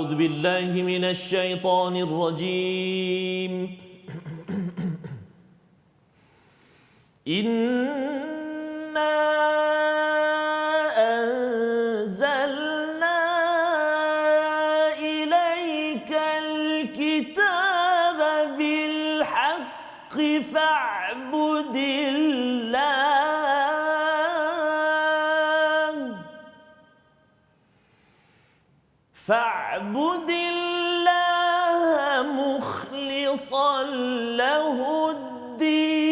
أعوذ بالله من الشيطان الرجيم إنا أنزلنا إليك الكتاب بالحق فاعبد الله مخلصا له الدين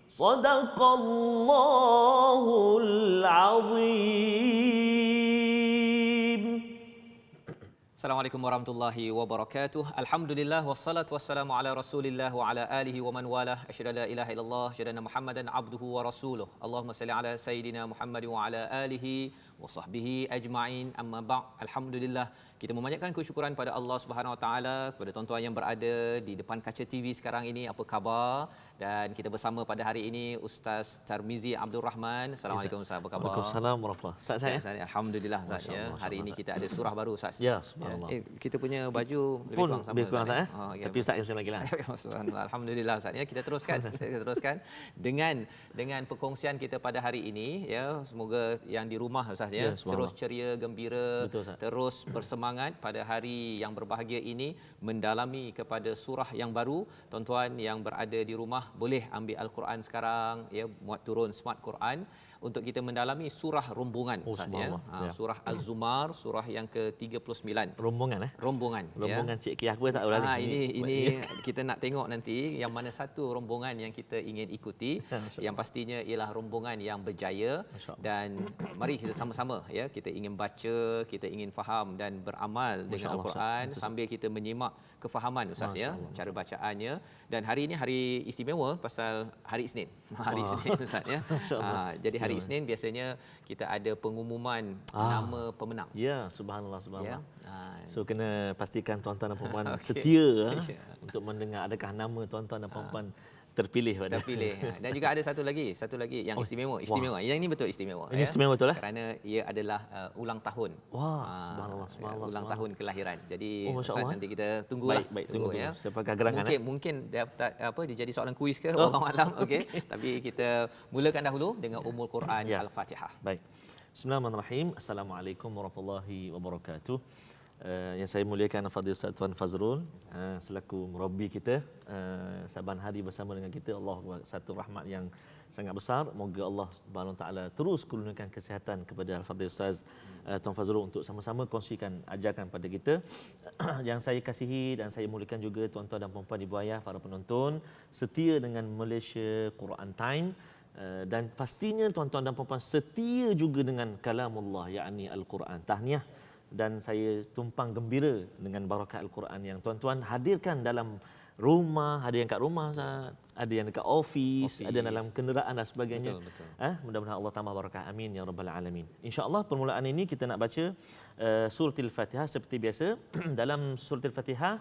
صدق الله العظيم. Assalamualaikum warahmatullahi wabarakatuh. Alhamdulillah wassalatu wassalamu ala Rasulillah wa ala alihi wa man walah. Asyhadu an la ilaha illallah, asyhadu anna Muhammadan abduhu wa rasuluh. Allahumma salli ala sayidina Muhammad wa ala alihi wa sahbihi ajma'in. Amma ba'd. Alhamdulillah, kita memanjatkan kesyukuran pada Allah Subhanahu wa taala, kepada tuan-tuan yang berada di depan kaca TV sekarang ini. Apa khabar? Dan kita bersama pada hari ini Ustaz Tarmizi Abdul Rahman. Assalamualaikum Ustaz. Apa khabar? Waalaikumsalam warahmatullahi wabarakatuh. Saya alhamdulillah Ustaz ya. Hari ini kita ada surah baru Ustaz. Ya, subhanallah. Kita punya baju lebih Pun kurang sama. lebih kurang Ustaz, ya. Tapi Ustaz yang lagi lah. Subhanallah. Alhamdulillah Ustaz ya. Kita teruskan dengan perkongsian kita pada hari ini ya. Semoga yang di rumah Ustaz ya, terus ceria, gembira, terus bersemangat pada hari yang berbahagia ini mendalami kepada surah yang baru. Tuan-tuan yang berada di rumah boleh ambil Al-Quran sekarang ya, muat turun Smart Quran untuk kita mendalami surah rombongan Ustaz ya. Surah Az-Zumar, surah yang ke-39. Rombongan Rombongan Cik Ki aku tak tahu lah. Ini kita nak tengok nanti yang mana satu rombongan yang kita ingin ikuti. Yang pastinya ialah rombongan yang berjaya. Dan mari kita sama-sama ya, kita ingin baca, kita ingin faham dan beramal dengan Al-Quran sambil kita menyimak kefahaman Ustaz ya, cara bacaannya. Dan hari ini hari istimewa pasal hari Isnin. Hari Isnin Ustaz ya. Jadi hari Isnin biasanya kita ada pengumuman nama pemenang. Ya, subhanallah. Ya. So kena pastikan tuan-tuan dan puan setia untuk mendengar adakah nama tuan-tuan dan puan terpilih. Dan juga ada satu lagi yang istimewa. Yang ini betul istimewa. Ini istimewa betul kerana ia adalah ulang tahun. Subhanallah. Ulang tahun kelahiran. Jadi Ustaz nanti kita tunggulah. Tunggu ya. Siapakah gerangan mungkin dapat dia jadi soalan kuis ke wallahu alam. Okey. Tapi kita mulakan dahulu dengan Ummul Quran Al-Fatihah. Baik. Bismillahirrahmanirrahim. Assalamualaikum warahmatullahi wabarakatuh. Yang saya muliakan Fadil Ustaz Tuan Fazrul selaku murabbi kita saban hari bersama dengan kita. Allah satu rahmat yang sangat besar. Moga Allah Subhanahu Wa Taala terus kurniakan kesihatan kepada Al-Fadil Ustaz Tuan Fazrul untuk sama-sama kongsikan ajarkan pada kita. Yang saya kasihi dan saya muliakan juga tuan-tuan dan puan-puan ibu ayah, para penonton setia dengan Malaysia Quran Time. Dan pastinya tuan-tuan dan puan-puan setia juga dengan kalamullah, yakni Al-Quran. Tahniah dan saya tumpang gembira dengan barakat Al-Quran yang tuan-tuan hadirkan dalam rumah, ada yang kat rumah, ada yang dekat office, ada dalam kenderaan dan sebagainya. Betul. Mudah-mudahan Allah tambah barakah. Amin ya rabbal alamin. Insya-Allah permulaan ini kita nak baca surah Al-Fatihah seperti biasa. Dalam surah Al-Fatihah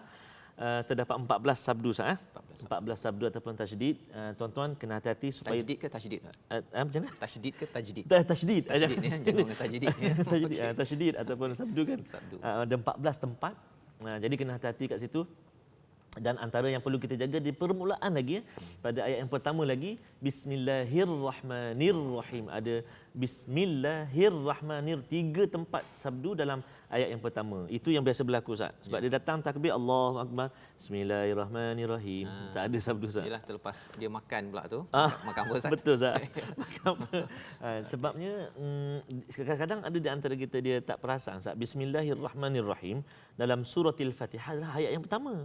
terdapat 14 sabdu 14 sabdu ataupun tajdid. Tuan-tuan kena hati-hati supaya tajdid ke tajdid? Macam mana? Tajdid ke tajdid? Tajdid Jangan tajdid ya. Tajdid ataupun sabdu kan. Ada 14 tempat. Jadi kena hati-hati kat situ. Dan antara yang perlu kita jaga di permulaan lagi pada ayat yang pertama lagi, Bismillahirrahmanirrahim. Ada Bismillahirrahmanirrahim. 3 tempat sabdu dalam ayat yang pertama. Itu yang biasa berlaku Ustaz. Sebab dia datang takbir Allahu Akbar, Bismillahirrahmanirrahim. Tak ada sabdu Ustaz. Yalah, terlepas dia makan pula tu. Makan apa Ustaz? Betul Ustaz. Makan apa? Sebabnya kadang-kadang ada di antara kita dia tak perasan Ustaz. Bismillahirrahmanirrahim dalam surah Al-Fatihah adalah ayat yang pertama.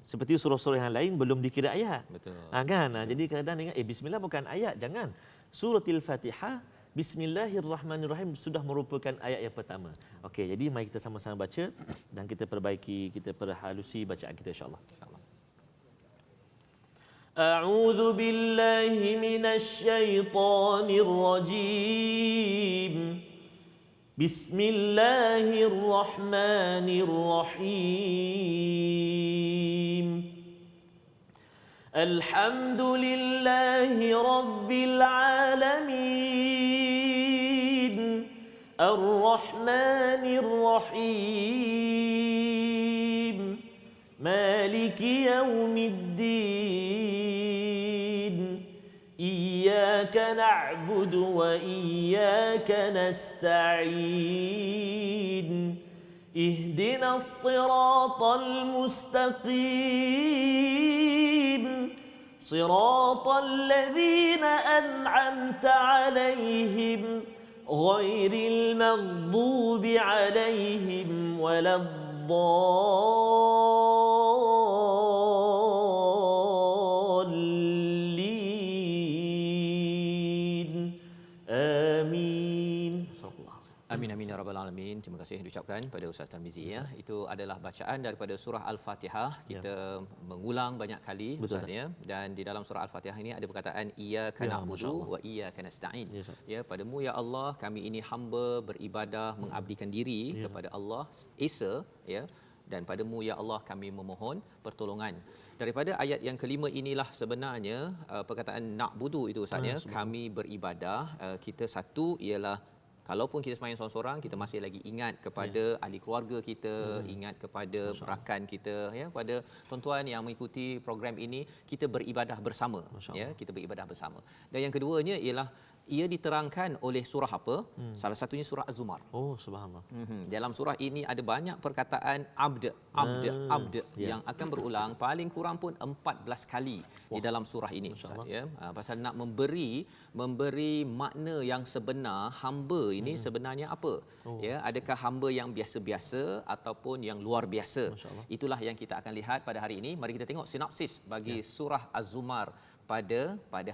Seperti surah-surah yang lain belum dikira ayat. Betul. Kan? Jadi kadang-kadang ingat bismillah bukan ayat. Jangan. Surah Al-Fatihah Bismillahirrahmanirrahim sudah merupakan ayat yang pertama. Okey, jadi mari kita sama-sama baca dan kita perbaiki, kita perhalusi bacaan kita insya-Allah. A'udzu billahi minasy syaithanir rajim. Bismillahirrahmanirrahim. الحمد لله رب العالمين الرحمن الرحيم مالك يوم الدين إياك نعبد وإياك نستعين اهدنا الصراط المستقيم صراط الذين أنعمت عليهم غير المغضوب عليهم ولا الضالين آمين. Amin amin ya rabbal alamin. Terima kasih diucapkan pada Ustaz Tarmizi ya. Itu adalah bacaan daripada surah Al-Fatihah. Kita mengulang banyak kali Ustaz ya. Dan di dalam surah Al-Fatihah ini ada perkataan iyyaka na'budu wa iyyaka nasta'in. Ya, padamu ya Allah kami ini hamba beribadah mengabdikan diri kepada Allah Esa ya. Dan padamu ya Allah kami memohon pertolongan. Daripada ayat yang kelima inilah sebenarnya perkataan na'budu itu Ustaz ya. Kami beribadah, kita satu ialah kalaupun kita sembahyang seorang-seorang, kita masih lagi ingat kepada ahli keluarga kita, ingat kepada rakan kita ya, pada tuan-tuan yang mengikuti program ini, kita beribadah bersama ya, kita beribadah bersama. Dan yang keduanya ialah ia diterangkan oleh surah apa? Salah satunya surah Az-Zumar. Oh, subhanallah. Dalam surah ini ada banyak perkataan abd yang akan berulang paling kurang pun 14 kali di dalam surah ini Ustaz ya. Pasal nak memberi makna yang sebenar hamba ini sebenarnya apa? Ya, adakah hamba yang biasa-biasa ataupun yang luar biasa? Itulah yang kita akan lihat pada hari ini. Mari kita tengok sinopsis bagi surah Az-Zumar pada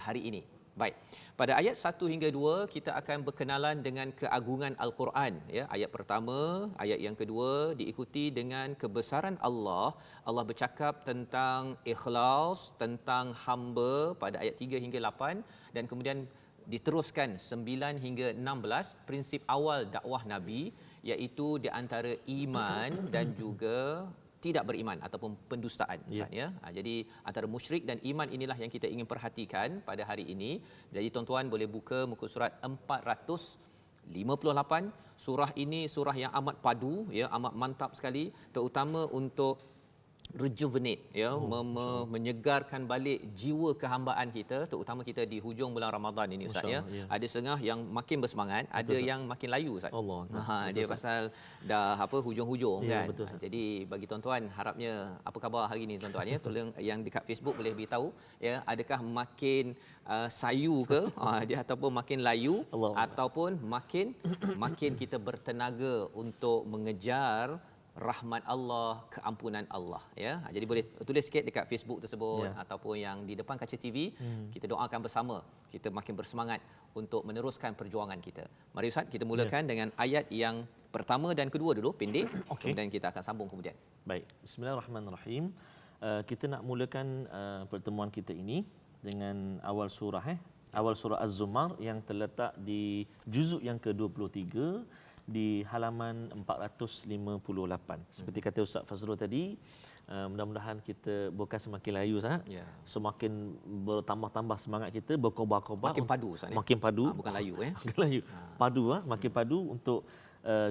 hari ini. Baik. Pada ayat 1 hingga 2 kita akan berkenalan dengan keagungan Al-Quran ya. Ayat pertama, ayat yang kedua diikuti dengan kebesaran Allah. Allah bercakap tentang ikhlas, tentang hamba pada ayat 3 hingga 8 dan kemudian diteruskan 9 hingga 16 prinsip awal dakwah Nabi iaitu di antara iman dan juga tidak beriman ataupun pendustaan Ustaz ya. Jadi antara musyrik dan iman inilah yang kita ingin perhatikan pada hari ini. Jadi tuan-tuan boleh buka muka surat 458. Surah ini surah yang amat padu ya, amat mantap sekali terutama untuk rejuvenate ya, menyegarkan balik jiwa kehambaan kita terutama kita di hujung bulan Ramadan ini Ustaz ya. Ada setengah yang makin bersemangat, ada yang makin layu Ustaz. Dia pasal dah hujung-hujung kan. Jadi bagi tuan-tuan harapnya apa khabar hari ini tuan-tuan ya, tolong yang dekat Facebook boleh beritahu ya, adakah makin sayu ke dia ataupun makin layu ataupun makin kita bertenaga untuk mengejar rahmat Allah, keampunan Allah ya. Jadi boleh tulis sikit dekat Facebook tersebut ataupun yang di depan kaca TV. Kita doakan bersama, kita makin bersemangat untuk meneruskan perjuangan kita. Mari Ustaz kita mulakan dengan ayat yang pertama dan kedua dulu pendek, kemudian kita akan sambung kemudian. Baik, bismillahirrahmanirrahim. Kita nak mulakan pertemuan kita ini dengan awal surah awal surah Az-Zumar yang terletak di juzuk yang ke-23 di halaman 458. Seperti kata Ustaz Fazrul tadi, mudah-mudahan kita bukan semakin layu sangat, semakin bertambah-tambah semangat kita, berkobar-kobar, makin padu Ustaz. Makin padu. Bukan layu bukan layu. Padu makin padu untuk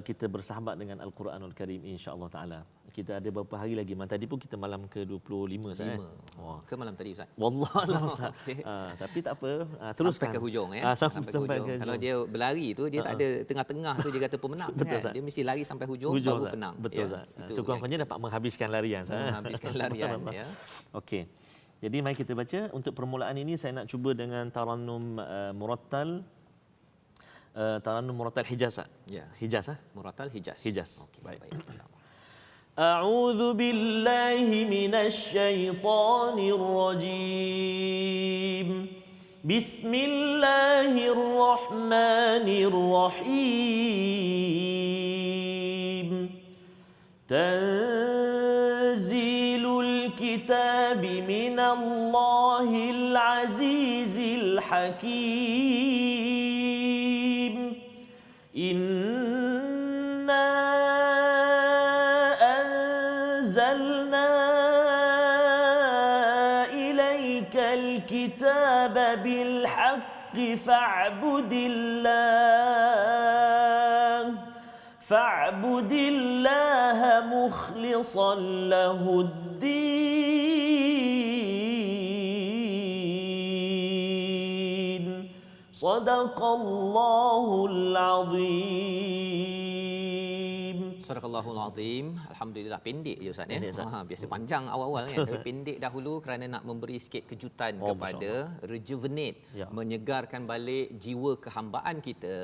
kita bersahabat dengan Al-Quranul Karim insya-Allah taala. Kita ada beberapa hari lagi. Tadi pun kita malam ke-25 Ustaz. Ke malam tadi Ustaz. Wallahualam Ustaz. Tapi tak apa, teruskan sampai ke hujung ya. Sampai ke hujung. Kalau dia berlari tu dia tak ada tengah-tengah tu dia kata pemenang kan. Dia mesti lari sampai hujung baru penang. Betul Ustaz. Sekurang-kurangnya dapat menghabiskan larian Ustaz. Menghabiskan larian ya. Okey. Jadi mari kita baca. Untuk permulaan ini saya nak cuba dengan tarannum murattal. Tarannum murattal Hijaz. Hijaz Murattal Hijaz. Okey, baik. أعوذ بالله من الشيطان الرجيم بسم الله الرحمن الرحيم تنزيل الكتاب من الله العزيز الحكيم الكتاب بالحق فاعبد الله مخلصا له الدين صدق الله العظيم. Sadaqallahul Azim. Alhamdulillah pendek je Ustaz ya. Pendek, Ustaz. Biasa panjang awal-awal kan. Tapi pendek dahulu kerana nak memberi sikit kejutan kepada rejuvenate, Ya. menyegarkan balik jiwa kehambaan kita.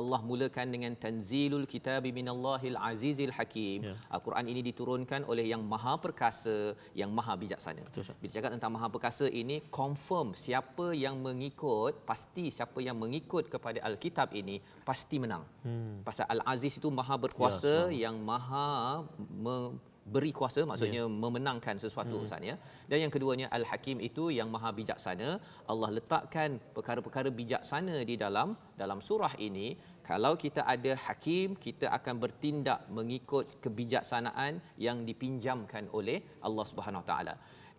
Allah mulakan dengan tanzilul kitabi minallahil azizil hakim. Ya. Al-Quran ini diturunkan oleh yang maha perkasa, yang maha bijaksana. Betul, Ustaz. Bila cakap tentang maha perkasa ini, confirm siapa yang mengikut, pasti siapa yang mengikut kepada Alkitab ini pasti menang. Pasal Al-Aziz itu maha berkuasa, yang maha beri kuasa, maksudnya memenangkan sesuatu Ustaz ya. Dan yang keduanya Al-Hakim itu yang maha bijaksana. Allah letakkan perkara-perkara bijaksana di dalam surah ini. Kalau kita ada hakim, kita akan bertindak mengikut kebijaksanaan yang dipinjamkan oleh Allah Subhanahu Wa Taala.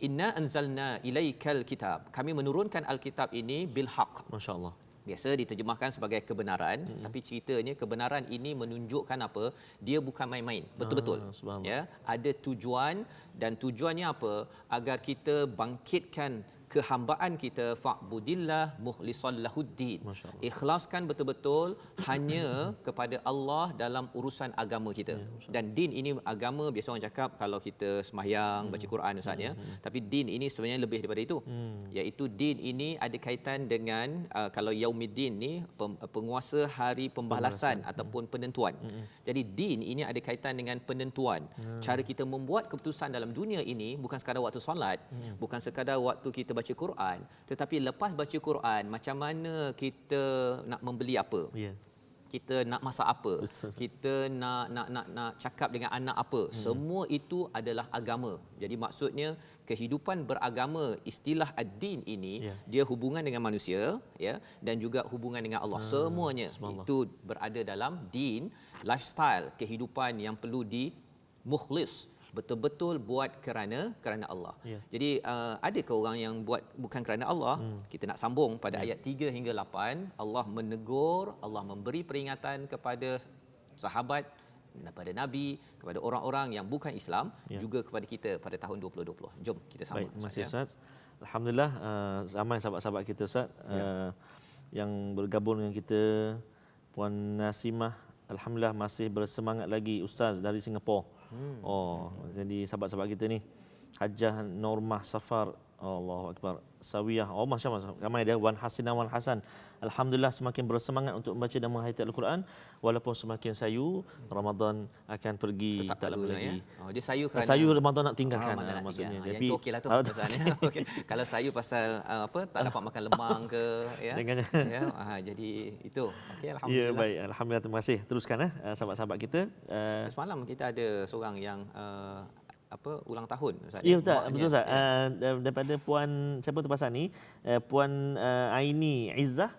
Inna anzalna ilaikal kitab. Kami menurunkan Alkitab ini bil haq. Masya-Allah. Biasa diterjemahkan sebagai kebenaran, tapi ceritanya kebenaran ini menunjukkan apa? Dia bukan main-main, betul-betul. Subhanallah. Ya, ada tujuan, dan tujuannya apa? Agar kita bangkitkan kehambaan kita, fa'budillah mukhlishan lahuddin. Masya-Allah. Ikhlaskan betul-betul hanya kepada Allah dalam urusan agama kita. Dan din ini agama, biasa orang cakap kalau kita sembahyang, baca Quran Ustaz ya. Tapi din ini sebenarnya lebih daripada itu. Iaitu din ini ada kaitan dengan kalau Yaumiddin ni penguasa hari pembalasan ataupun penentuan. Jadi din ini ada kaitan dengan penentuan. Cara kita membuat keputusan dalam dunia ini bukan sekadar waktu solat, bukan sekadar waktu kita baca Quran, tetapi lepas baca Quran macam mana kita nak membeli apa? Ya. Kita nak masak apa? Betul. Kita nak cakap dengan anak apa? Semua itu adalah agama. Jadi maksudnya kehidupan beragama, istilah ad-din ini dia hubungan dengan manusia ya, dan juga hubungan dengan Allah. Semuanya itu berada dalam din, lifestyle kehidupan yang perlu di mukhlis, betul-betul buat kerana Allah. Jadi adakah orang yang buat bukan kerana Allah? Kita nak sambung pada ayat 3 hingga 8. Allah menegur, Allah memberi peringatan kepada sahabat, kepada Nabi, kepada orang-orang yang bukan Islam, juga kepada kita pada tahun 2020. Jom kita sambung. Baik, terima kasih Ustaz. Alhamdulillah ramai sahabat-sahabat kita Ustaz yang bergabung dengan kita. Puan Nasimah, alhamdulillah masih bersemangat lagi Ustaz dari Singapura. Jadi sahabat-sahabat kita ni, Hajjah Normah Safar, Allahu Akbar, Sawiyah, masya-Allah, ramai dia, Wan Hasina Wan Hasan. Alhamdulillah semakin bersemangat untuk membaca dan menghayati Al-Quran, walaupun semakin sayu, Ramadan akan pergi tak lama lagi. Dia sayu kerana sayu Ramadan nak tinggalkan maksudnya. Yang Tapi itu okeylah tu maksudnya. Okay. Kalau sayu pasal tak dapat makan lemang ke ya. Ya, jadi itu. Okey, alhamdulillah. Ya, baik. Alhamdulillah, terima kasih. Teruskan sahabat-sahabat kita. Semalam kita ada seorang yang ulang tahun Ustaz. Ya, betul Ustaz. Daripada puan siapa tu pasal ni, puan Aini Izzah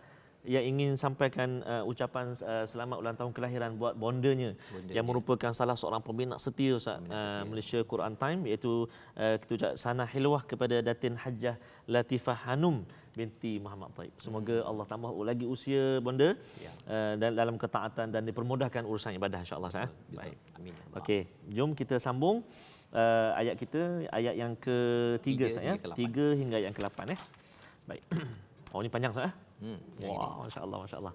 yang ingin sampaikan ucapan selamat ulang tahun kelahiran buat bondanya yang merupakan salah seorang peminat setia Ustaz Malaysia Quran Time, iaitu kita ucap sana hilwah kepada Datin Hajjah Latifah Hanum binti Muhammad Taib. Semoga Allah tambah lagi usia bonda dan dalam ketaatan dan dipermudahkan urusan ibadah insya-Allah. Baik. Amin. Okey, jom kita sambung ayat kita, ayat yang ketiga saya, 3 hingga ayat yang ke-8 Baik. Ini panjang Ustaz Wah, masya-Allah, masya-Allah.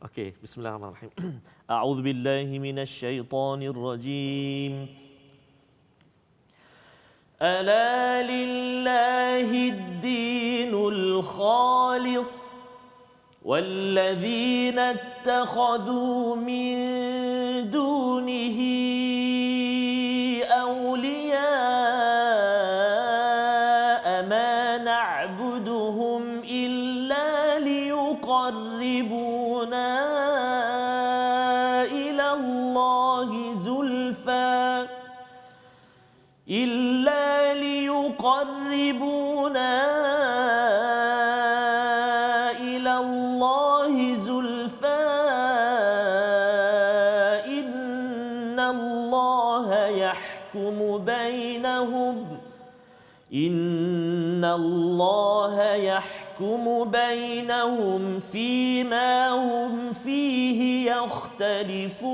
Okey, bismillahirrahmanirrahim. A'udzu billahi minasyaitonir rajim. Ala lillahiddinul khalis والذين اتخذوا من دونه أولياء ما نعبدهم إلا ليقربونا إلى الله زلفى إن الله يحكم بينهم إن الله يحكم بينهم فيما هم فيه يختلفون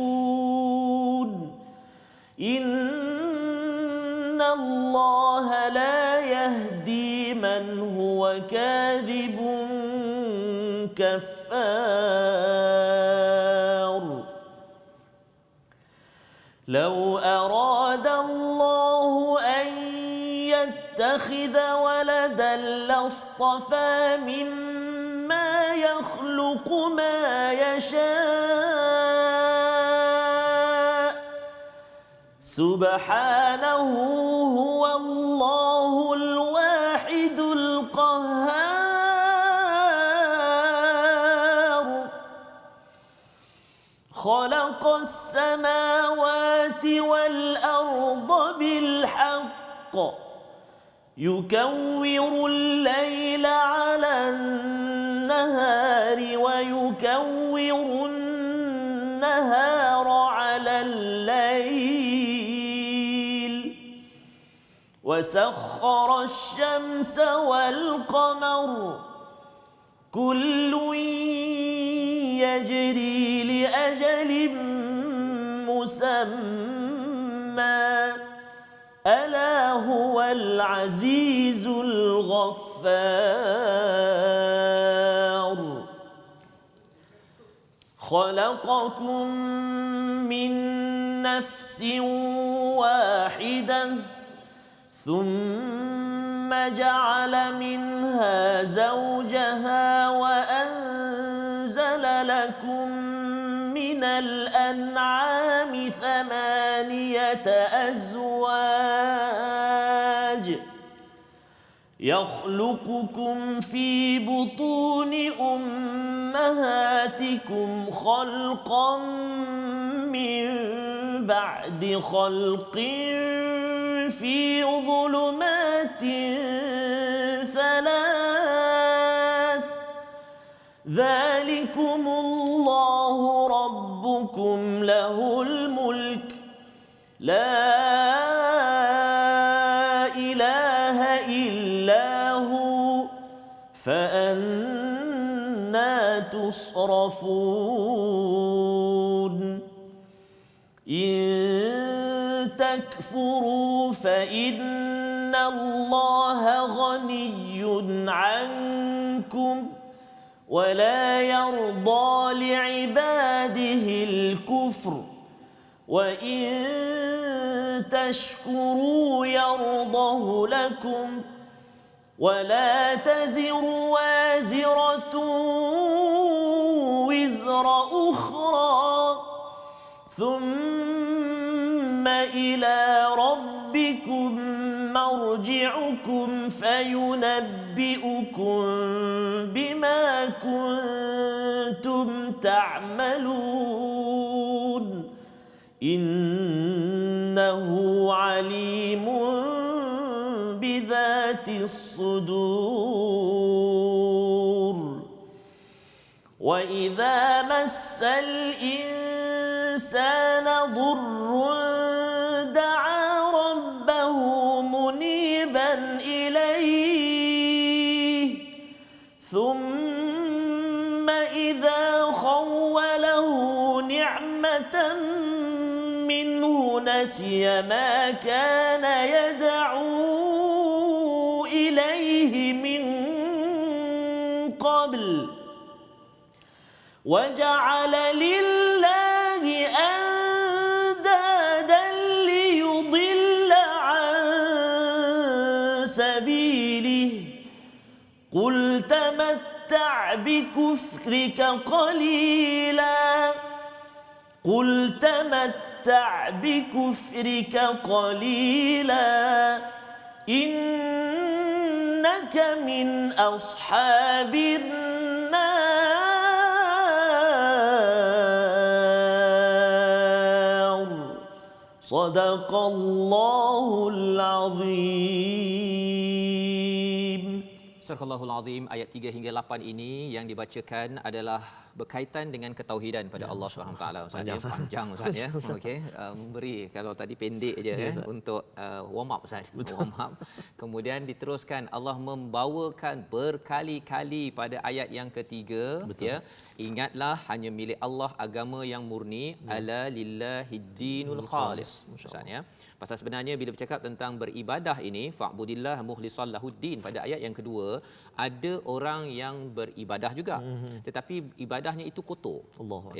إن الله لا يهدي من هو كاذب كفار لو أراد الله أن يتخذ ولدا لاصطفى مما يخلق ما يشاء سبحانه هو الله الواحد القهار خلق السماوات والأرض بالحق يكور الليل على النهار ويكور النهار على الليل وسخر الشمس والقمر كل يجري لأجل مسمى ألا هو العزيز الغفار خلقكم من نفس واحدة ثم جعل منها زوجها وأنزل لكم من الأنعام 8 أزواج يخلقكم في بطون أمهاتكم خلقا من بعد خلق في ظلمات 3 ذلكم الله ربكم له الملك لا إله إلا هو فأنى تصرفون إن تكفروا فإن الله غني عنكم ولا يرضى لعباده الكفر وإن تشكروا يرضه لكم ولا تزر وازرة وزر أخرى ثم إلى ربكم مرجعكم فينبئكم بما كنتم تعملون إنه عليم بذات الصدور وإذا مس الإنسان ضر دعا ربه منيبا إليه ثم إذا خوله نعمة منه نسي ما كان يدعو إليه من قبل وجعل لله أندادا ليضل عن سبيله قل تمتع بكفرك قليلا قل تمتع بكفرك قليلا إنك من أصحاب النار صدق الله العظيم. Surah Al-Azim ayat 3 hingga 8 ini yang dibacakan adalah berkaitan dengan ketauhidan pada Allah Subhanahu taala Ustaz ya. Panjang, Panjang Ustaz ya. Okey, memberi kalau tadi pendek je ya, untuk warm up Ustaz. Warm up. Kemudian diteruskan Allah membawakan berkali-kali pada ayat yang ketiga. Betul. Ya. Ingatlah hanya milik Allah agama yang murni, ala lillahid dinul khalis. Ustaz ya. Pasal sebenarnya bila bercakap tentang beribadah ini, fa'budillah mukhlishan lahuddin, pada ayat yang kedua ada orang yang beribadah juga. Tetapi ibadahnya itu kotor.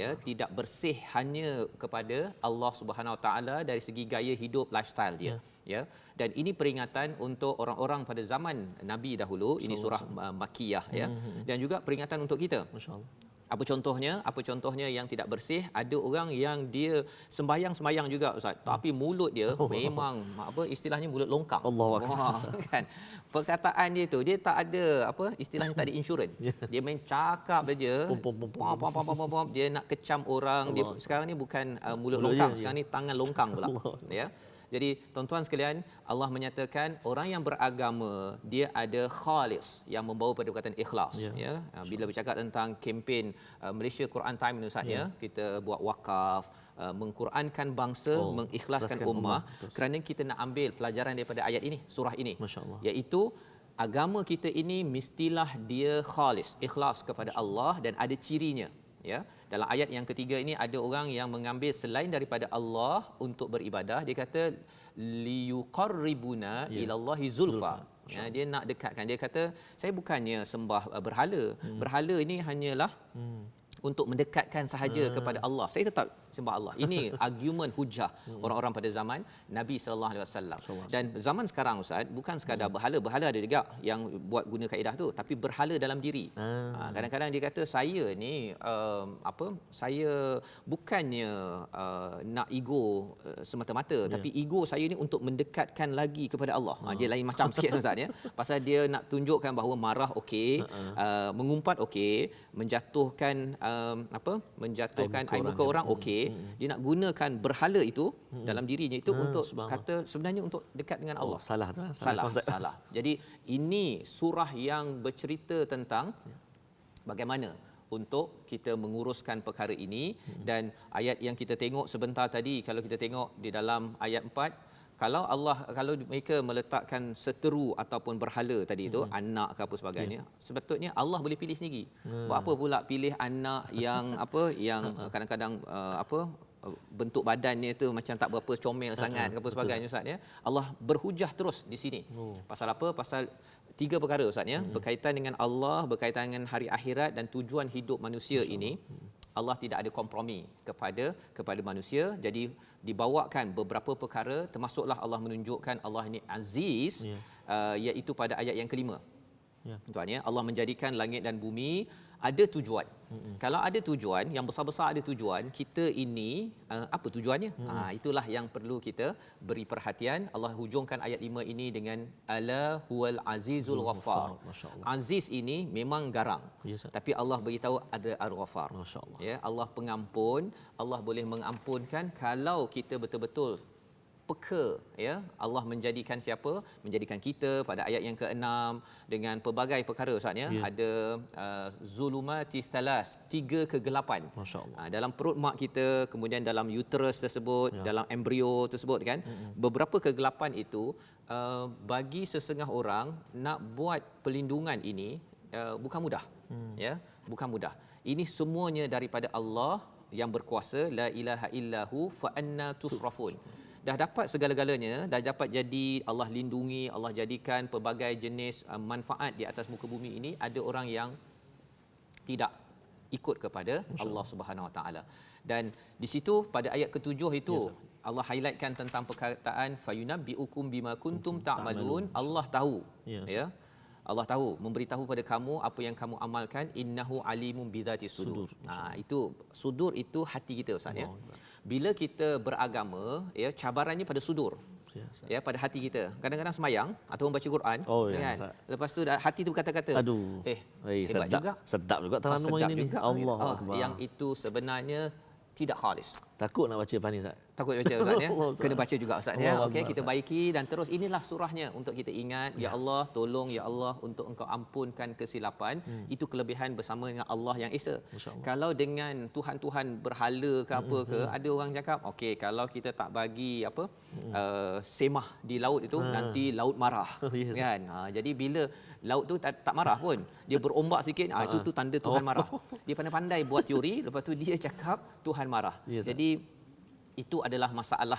Ya, tidak bersih hanya kepada Allah Subhanahu Wa Taala dari segi gaya hidup, lifestyle dia. Ya. Dan ini peringatan untuk orang-orang pada zaman Nabi dahulu. Ini surah Makkiyah ya. Dan juga peringatan untuk kita. Masya-Allah. Apa contohnya? Apa contohnya yang tidak bersih? Ada orang yang dia sembahyang juga Ustaz, tapi mulut dia memang apa istilahnya mulut longkang. Wah, kan. Perkataan dia tu dia tak ada apa istilahnya, tak ada insurans. Dia main cakap saja. Dia nak kecam orang. Dia sekarang ni bukan mulut longkang, sekarang ni tangan longkang pula. Ya. Jadi tuan-tuan sekalian, Allah menyatakan orang yang beragama dia ada khalis, yang membawa pada perkataan ikhlas. Ya. Bila bercakap tentang kempen Malaysia Quran Time ni Ustaz ya, kita buat wakaf, mengqurankan bangsa, mengikhlaskan ummah, kerana kita nak ambil pelajaran daripada ayat ini, surah ini, iaitu agama kita ini mestilah dia khalis, ikhlas kepada Allah, dan ada cirinya. Ya, dalam ayat yang ketiga ini ada orang yang mengambil selain daripada Allah untuk beribadah. Dia kata liyuqarribuna ilallahi zulfa. Ya, dia nak dekatkan. Dia kata saya bukannya sembah berhala. Berhala ini hanyalah untuk mendekatkan sahaja kepada Allah. Saya tetap sembah Allah. Ini argument hujah orang-orang pada zaman Nabi sallallahu alaihi wasallam. Dan zaman sekarang Ustaz, bukan sekadar berhala. Berhala ada juga yang buat guna kaedah tu, tapi berhala dalam diri. Kadang-kadang dia kata saya ni saya bukannya nak ego semata-mata, tapi ego saya ni untuk mendekatkan lagi kepada Allah. Dia lain macam sikit Ustaz ya. Pasal dia nak tunjukkan bahawa marah okey, mengumpat okey, menjatuhkan menjatuhkan aib muka orang okey. Dia nak gunakan berhala itu dalam dirinya itu untuk kata sebenarnya untuk dekat dengan Allah. Salah. Jadi ini surah yang bercerita tentang bagaimana untuk kita menguruskan perkara ini. Dan ayat yang kita tengok sebentar tadi, kalau kita tengok di dalam ayat 4, kalau mereka meletakkan seteru ataupun berhala tadi itu, anak ke apa sebagainya, sebetulnya Allah boleh pilih sendiri. Buat apa pula pilih anak yang yang kadang-kadang bentuk badannya itu macam tak berapa comel sangat ke apa sebagainya Ustaz ya. Allah berhujah terus di sini. Pasal apa? Pasal 3 perkara Ustaz ya, berkaitan dengan Allah, berkaitan dengan hari akhirat dan tujuan hidup manusia ini. Allah tidak ada kompromi kepada manusia. Jadi dibawakan beberapa perkara, termasuklah Allah menunjukkan Allah ini aziz, iaitu pada ayat yang kelima. Tuan ya, Allah menjadikan langit dan bumi ada tujuan. Kalau ada tujuan, yang besar-besar ada tujuan, kita ini apa tujuannya? Itulah yang perlu kita beri perhatian. Allah hujungkan ayat 5 ini dengan ala huwal azizul ghaffar. Aziz ini memang garang. Tapi Allah beritahu ada ar-ghaffar. Ya, Allah pengampun, Allah boleh mengampunkan kalau kita betul-betul peka ya. Allah menjadikan siapa? Menjadikan kita pada ayat yang ke-6 dengan pelbagai perkara Ustaz ya. Ada zulumati thalas, 3 kegelapan. Dalam perut mak kita, kemudian dalam uterus tersebut, dalam embrio tersebut kan. Beberapa kegelapan itu bagi sesengah orang nak buat pelindungan ini bukan mudah. Ya, bukan mudah. Ini semuanya daripada Allah yang berkuasa, la ilaha illahu fa anna tusrafun. Dah dapat segala-galanya, dah dapat jadi Allah lindungi, Allah jadikan pelbagai jenis manfaat di atas muka bumi ini. Ada orang yang tidak ikut kepada Allah Subhanahu Wa Taala. Dan di situ pada ayat ke-7 itu Allah highlightkan tentang perkataan fayunabbiukum bima kuntum ta'malun. Allah tahu. Ya. Allah tahu, memberitahu pada kamu apa yang kamu amalkan, innahu alimun bidzatis sudur. Itu sudur itu hati kita Ustaz ya. Bila kita beragama ya, cabarannya pada sudur. Ya, pada hati kita. Kadang-kadang semayang ataupun baca Quran kan. Lepas tu hati tu berkata-kata, hebat juga. Sedap juga Taranum ini. Allah Akbar. Yang itu sebenarnya tidak khalis. Takut nak baca lepas ni Ustaz. Takut baca Ustaz ya. Allah, Ustaz. Kena baca juga Ustaz ya. Allah, Okey, Allah, kita Ustaz. baiki dan terus inilah surahnya untuk kita ingat. Ya Allah, tolong ya Allah untuk Engkau ampunkan kesilapan. Itu kelebihan bersama dengan Allah yang Esa. Masya Allah. Kalau dengan tuhan-tuhan berhala ke apa ke, ada orang cakap, okey kalau kita tak bagi apa semah di laut itu nanti laut marah. Yes. Kan? Jadi bila laut tu tak marah pun, dia berombak sikit, itu tu tanda Tuhan marah. Dia pandai-pandai buat teori, lepas tu dia cakap Tuhan marah. Yes, Jadi itu adalah masalah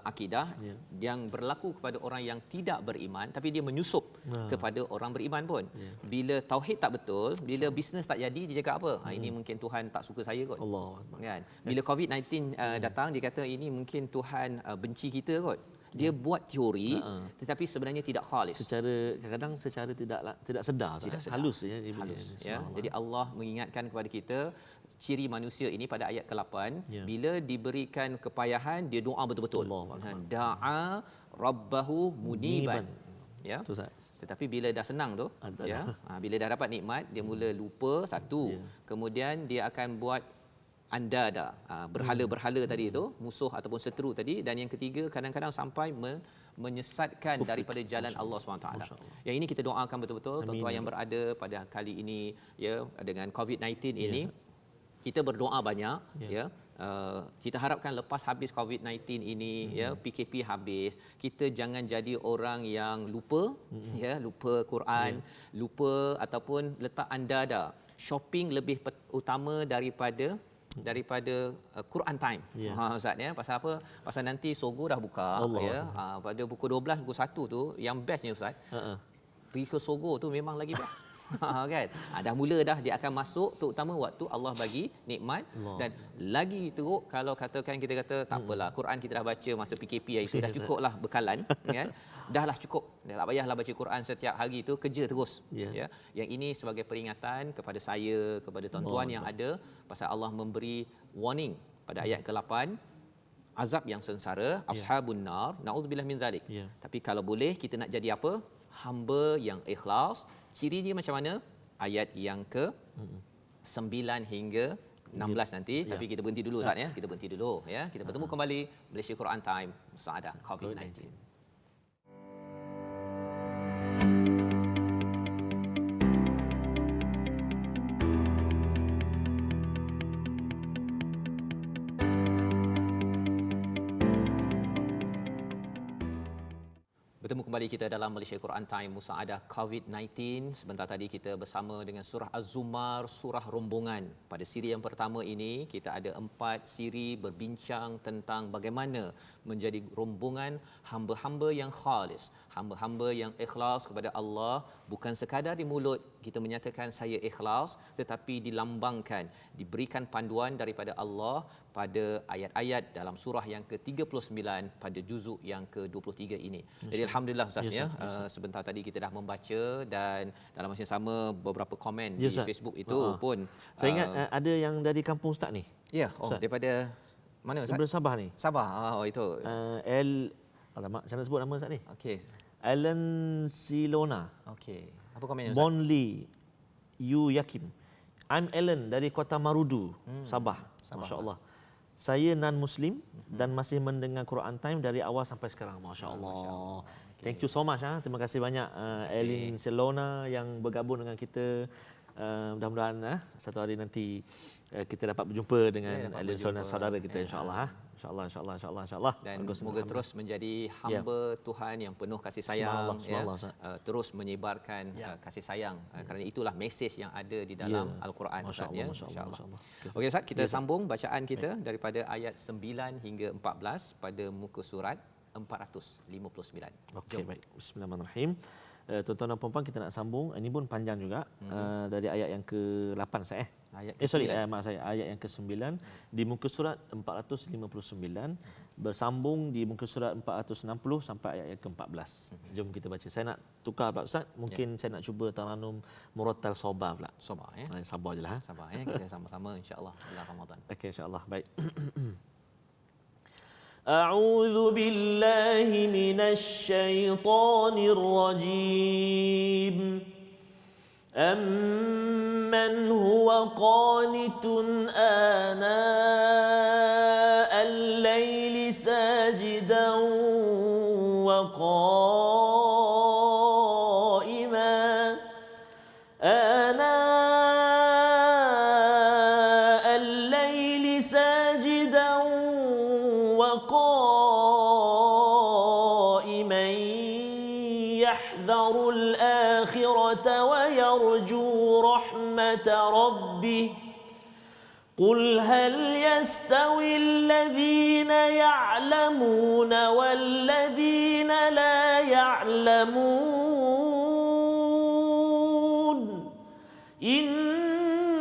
akidah Ya. yang berlaku kepada orang yang tidak beriman, tapi dia menyusup kepada orang beriman pun. Bila tauhid tak betul, bila bisnes tak jadi, dia cakap apa? Ini mungkin Tuhan tak suka saya kot. Allah. Kan? Bila COVID-19 datang, dia kata ini mungkin Tuhan benci kita kot. Dia buat teori tetapi sebenarnya tidak khalis. Secara kadang-kadang secara tidak sedar, Tidak Ustaz. sedar. Halus ya dia punya. Halus ya. Subhanallah. Jadi Allah mengingatkan kepada kita ciri manusia ini pada ayat ke-8, Ya. bila diberikan kepayahan dia doa betul-betul. Allahu Akbar. Da'a rabbahu muniban. Ya. Betul Ustaz. Tetapi bila dah senang tu, Ada. ya, bila dah dapat nikmat, dia mula lupa satu. Ya. Kemudian dia akan buat andada, berhala-berhala tadi tu, musuh ataupun seteru tadi, dan yang ketiga kadang-kadang sampai menyesatkan daripada jalan Allah SWT. Masya Allah. Yang ini kita doakan betul-betul tuan-tuan yang berada pada kali ini ya dengan COVID-19 ini, kita berdoa banyak ya. Kita harapkan lepas habis COVID-19 ini ya, PKP habis, kita jangan jadi orang yang lupa ya, lupa Quran, lupa ataupun letak andada. Shopping lebih utama daripada Quran time. Ustaz ya. Pasal apa? Pasal nanti Sogo dah buka Allah. ya. Pada pukul 12 pukul 1 tu yang bestnya Ustaz. Pergi ke Sogo tu memang lagi best. Kan? Dah mula dah dia akan masuk, terutama waktu Allah bagi nikmat. Allah. Dan lagi teruk kalau katakan kita kata tak apalah, Quran kita dah baca masa PKP hari itu dah cukuplah bekalan kan. Dahlah cukup. Dah tak payahlah baca Quran setiap hari tu, kerja terus. Ya. Yang ini sebagai peringatan kepada saya, kepada tuan-tuan yang ada, pasal Allah memberi warning pada ayat ke-8, azab yang sengsara, ashabun nar, naudzubillah min zalik. Tapi kalau boleh kita nak jadi apa? Hamba yang ikhlas. Ciri dia macam mana? Ayat yang ke 9 hingga 16 nanti. Tapi kita berhenti dulu Ustaz ya. Kita berhenti dulu ya. Kita bertemu kembali Malaysia Quran Time Musaadah COVID-19. Bertemu kembali kita dalam Malaysia Quran Time Musaadah COVID-19. Sebentar tadi kita bersama dengan surah Az-Zumar, surah rombongan. Pada siri yang pertama ini kita ada 4 siri berbincang tentang bagaimana menjadi rombongan hamba-hamba yang khalis, hamba-hamba yang ikhlas kepada Allah, bukan sekadar di mulut kita menyatakan saya ikhlas, tetapi dilambangkan, diberikan panduan daripada Allah pada ayat-ayat dalam surah yang ke-39 pada juzuk yang ke-23 ini. Jadi alhamdulillah Ustaz ya, sebentar tadi kita dah membaca dan dalam masa yang sama beberapa komen di Facebook itu pun Saya ingat ada yang dari kampung Ustaz ni. ya, daripada mana Ustaz? Daripada Sabah ni. Sabah. Itu. Alamak, saya nak sebut nama Ustaz ni. Okey. Alan Silona. Okey. Apa komennya Ustaz? Bonli Yu Yakim. I'm Alan dari Kota Marudu, Sabah. Masya-Allah. Saya non-Muslim dan masih mendengar Quran Time dari awal sampai sekarang. Masya-Allah. Thank you so much. Terima kasih banyak Alan Silona yang bergabung dengan kita. Mudah-mudahan satu hari nanti kita dapat berjumpa dengan Alan Silona, saudara kita insya-Allah. InsyaAllah. Dan semoga terus menjadi hamba Tuhan yang penuh kasih sayang, terus menyebarkan kasih sayang, kerana itulah mesej yang ada di dalam Al-Quran. InsyaAllah. Okey Ustaz, kita sambung bacaan kita daripada ayat 9 hingga 14 pada muka surat 459. Okey, baik. Bismillahirrahmanirrahim. Tuan-tuan dan puan-puan, kita nak sambung. Ini pun panjang juga. Dari ayat yang ke-8 saya. Maaf saya, ayat yang ke-9 di muka surat 459 bersambung di muka surat 460 sampai ayat yang ke-14. Jom kita baca. Saya nak tukar pula Ustaz. Mungkin saya nak cuba taranum murattal sabar pula. Sabar ya. Sabar jelah. Sabar ya. Kita sama-sama insya-Allah dalam Ramadan. Okey, insya-Allah. Baik. أعوذ بالله من الشيطان الرجيم أمن هو قانت آناء يحذر الآخرة ويرجو رحمة ربه قل هل يستوي الذين يعلمون والذين لا يعلمون إنما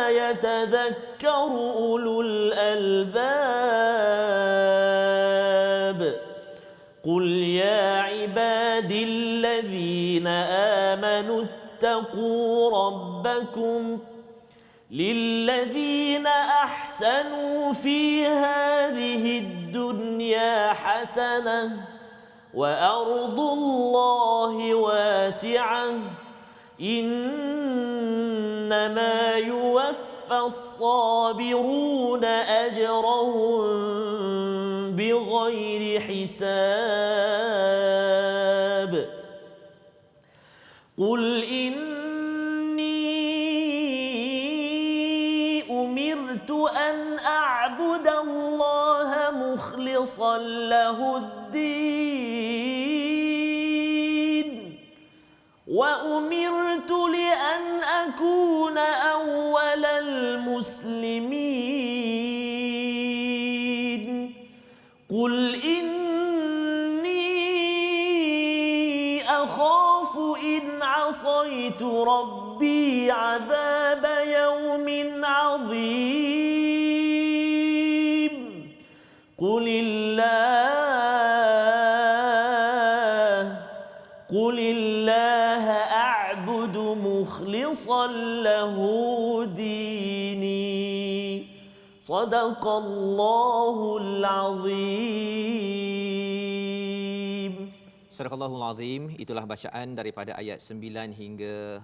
يتذكر أولو الألباب قل يا عبادي الذين آمنوا اتقوا ربكم للذين أحسنوا في هذه الدنيا حسنة وأرض الله واسعة إنما يوفى الصابرون أجرهم بغير حساب قل أمرت أن أعبد الله مخلصا له الدين وأمرت لأن أكون أول المسلمين قل إني أخاف إن عصيت ربي عذاب يوم عظيم قل الله أعبد مخلصا له ديني صدق الله العظيم. Surahul Azim, itulah bacaan daripada ayat 9 hingga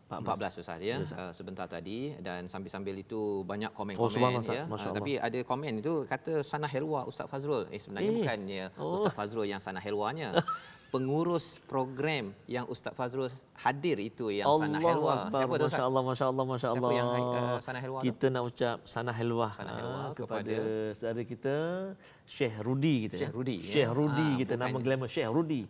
14 Ustaz ya. Sebentar tadi, dan sambil-sambil itu banyak komen-komen ya. Tapi ada komen itu kata Sanah Helwa Ustaz Fazrul. Sebenarnya bukannya Ustaz Fazrul yang Sanah Helwanya. Pengurus program yang Ustaz Fazrul hadir itu yang Sanah Helwa. Siapa tu Ustaz? Masya-Allah. Siapa yang Sanah Helwa? Kita nak ucap Sanah Helwa kepada saudara kita Syekh Rudi kita. Syekh Rudi kita, nama glamour Syekh Rudi.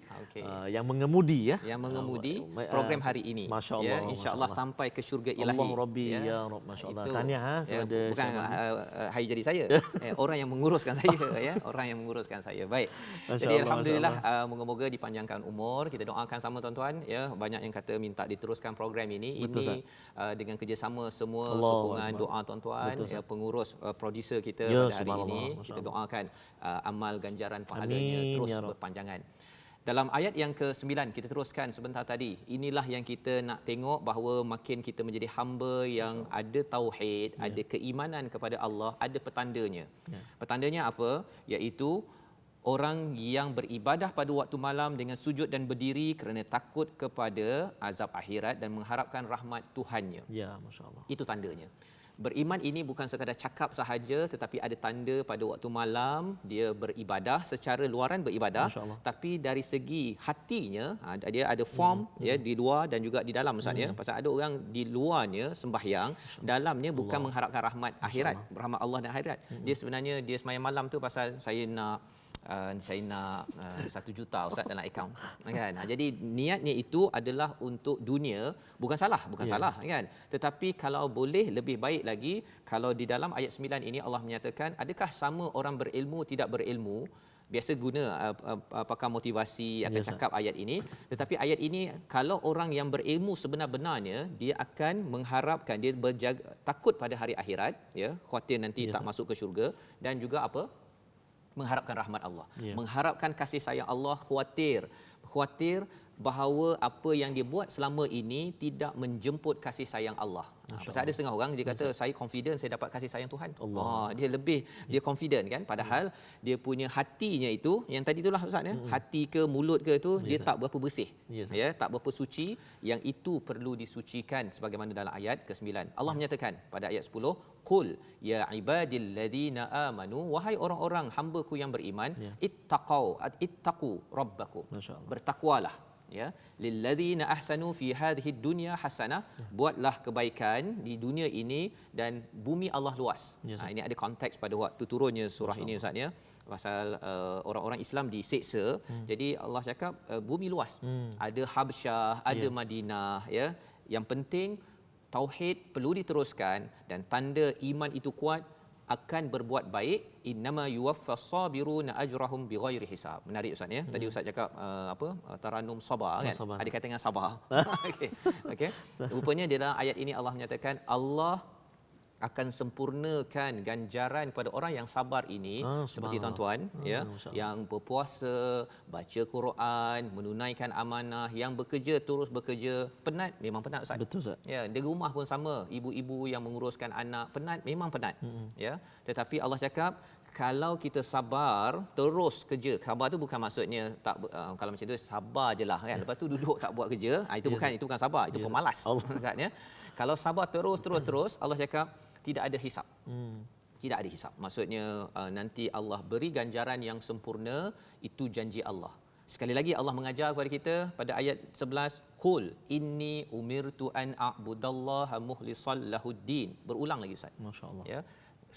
Yang mengemudi ya. Yang mengemudi program hari ini. Masya-Allah. Ya, insya-Allah sampai ke syurga ilahi. Allah Rabbi ya Rabb, masya-Allah. Tahniah kepada bukan hari jadi saya. Orang yang menguruskan saya ya, orang yang menguruskan saya. Baik. Jadi alhamdulillah, moga-moga dipanjangkan umur. Kita doakan sama tuan-tuan ya. Banyak yang kata minta diteruskan program ini. Betul, ini dengan kerjasama semua, sokongan doa tuan-tuan ya, pengurus producer kita pada hari ini. Kita doakan amal ganjaran pahalanya terus berpanjangan. Dalam ayat yang ke-9 kita teruskan sebentar tadi. Inilah yang kita nak tengok, bahawa makin kita menjadi hamba yang ada tauhid, ada keimanan kepada Allah, ada petandanya. Petandanya apa? Iaitu orang yang beribadah pada waktu malam dengan sujud dan berdiri kerana takut kepada azab akhirat dan mengharapkan rahmat Tuhannya. Ya, masya-Allah. Itu tandanya. Beriman ini bukan sekadar cakap sahaja, tetapi ada tanda pada waktu malam dia beribadah, secara luaran beribadah, tapi dari segi hatinya dia ada form ya, di luar dan juga di dalam Ustaz ya. Pasal ada orang di luarnya sembahyang, dalamnya bukan mengharapkan rahmat akhirat, rahmat Allah dan akhirat. Dia sebenarnya dia sembahyang malam tu pasal saya nak 1 juta Ustaz dalam akaun kan. Jadi niatnya itu adalah untuk dunia, bukan salah kan. Tetapi kalau boleh lebih baik lagi kalau di dalam ayat 9 ini Allah menyatakan, adakah sama orang berilmu tidak berilmu? Biasa guna pakar motivasi akan cakap ayat ini, tetapi ayat ini kalau orang yang berilmu sebenar-benarnya, dia akan mengharapkan, dia berjaga, takut pada hari akhirat ya, khawatir nanti tak masuk ke syurga, dan juga apa? Mengharapkan rahmat Allah, mengharapkan kasih sayang Allah, khawatir bahawa apa yang dia buat selama ini tidak menjemput kasih sayang Allah. Pasal ada setengah orang dia kata saya confident saya dapat kasih sayang Tuhan. Dia confident kan, padahal dia punya hatinya itu yang tadi itulah Ustaz ya, hati ke mulut ke itu dia tak berapa bersih. Ya, tak berapa suci, yang itu perlu disucikan sebagaimana dalam ayat ke-9. Allah menyatakan pada ayat 10, qul ya ibadilladzina amanu, wahai orang-orang hamba-Ku yang beriman, ittaqu rabbakum, bertakwalah ya, lilladzina ahsanu fi hadhihi dunya hasanah, buatlah kebaikan di dunia ini dan bumi Allah luas. Ini ada konteks pada waktu turunnya surah ini Ustaz ya. pasal orang-orang Islam diseksa. Jadi Allah cakap bumi luas. Ada Habsyah, ada Madinah, ya. Yang penting tauhid perlu diteruskan dan tanda iman itu kuat akan berbuat baik. Innama yuwaffas sabiruna ajrahum bighairi hisab. Menarik Ustaz ya. Tadi Ustaz cakap Taranum Sabar kan. Sabar. Ada kata dengan sabar. Okey. Rupanya dalam ayat ini Allah menyatakan Allah akan sempurnakan ganjaran kepada orang yang sabar ini, seperti tuan-tuan ya, yang berpuasa, baca Quran, menunaikan amanah, yang bekerja terus bekerja. Penat memang penat Ustaz. Betul Ustaz. Ya, di rumah pun sama, ibu-ibu yang menguruskan anak penat memang penat. Ya, tetapi Allah cakap kalau kita sabar terus kerja. Sabar tu bukan maksudnya tak kalau macam tu sabar je lah kan. Lepas tu duduk tak buat kerja, itu bukan sabar, itu pemalas. Ustaz ya. Kalau sabar terus Allah cakap tidak ada hisap. Tidak ada hisap. Maksudnya nanti Allah beri ganjaran yang sempurna, itu janji Allah. Sekali lagi Allah mengajar kepada kita pada ayat 11, qul inni umirtu an a'budallaha mukhlishan lahuddin. Berulang lagi Ustaz. Masya-Allah. Ya.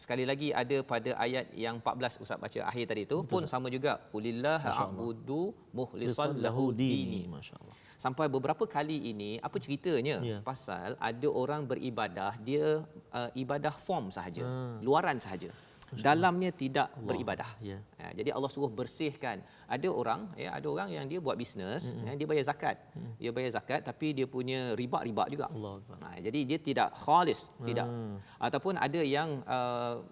Sekali lagi ada pada ayat yang 14 Ustaz baca akhir tadi itu pun sama juga, qulillaha a'budu mukhlishan lahuddin. Masya-Allah. Sampai beberapa kali ini apa ceritanya? Pasal ada orang beribadah, dia ibadah form sahaja, luaran sahaja. Dalamnya tidak beribadah. Jadi Allah suruh bersihkan. Ada orang yang dia buat bisnes, dia bayar zakat. Dia bayar zakat tapi dia punya riba juga. Jadi dia tidak khalis, tidak. Ataupun ada yang